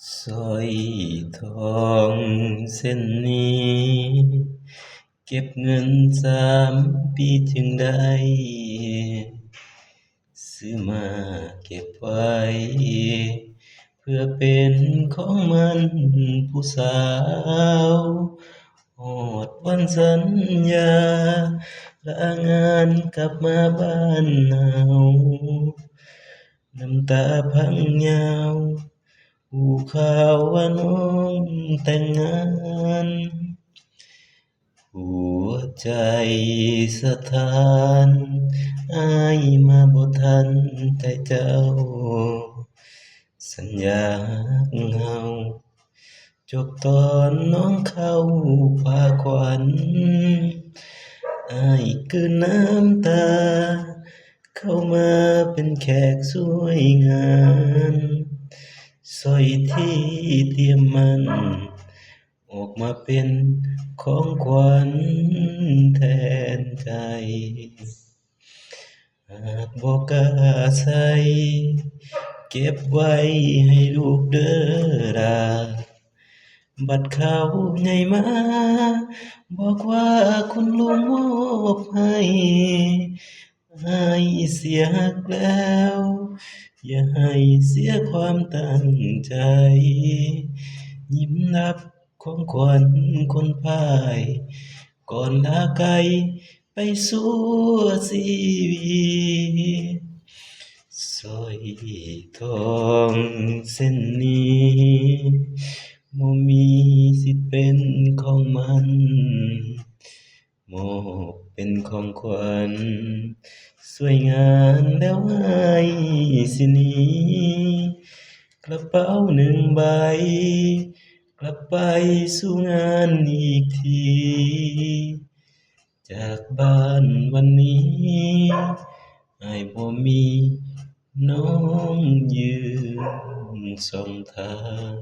สร้อยทองเส้นนี้เก็บเงิน3 ปีจึงได้ซื้อมาเก็บไว้เพื่อเป็นของมันผู้สาวฮอดวันสัญญาลางานกลับมาบ้านเฮาน้ำตาพังยาวหูข่าวว่าน้องแต่งงานหัวใจสถานอายมาบ่ทันแต่เจ้าสัญญาฮักเฮาจบตอนน้องเข้าพาขวัญอายกลืนน้ำตาเข้ามาเป็นแขกสวยงามสร้อยที่เตรียมมันออกมาเป็นของขวัญแทนใจหากบ่กล้าใส่เก็บไว้ให้ลูกเด้อล่ะบัดเขาใหญ่มาบอกว่าคุณลุงมอบให้อายเสียฮักแล้วอย่าให้เสียความตั้งใจยิ้มรับของขวัญคนพ่ายก่อนลาไกลไปสู่ชีวิตสร้อยทองเส้นนี้บ่มีสิทธิ์เป็นของมันมอบเป็นของขวัญสวยงามแล้วอายสิหนีกระเป๋า1 ใบกลับไปสู่งานอีกทีจากบ้านวันนี้อายบ่มีน้องยืนส่องทาง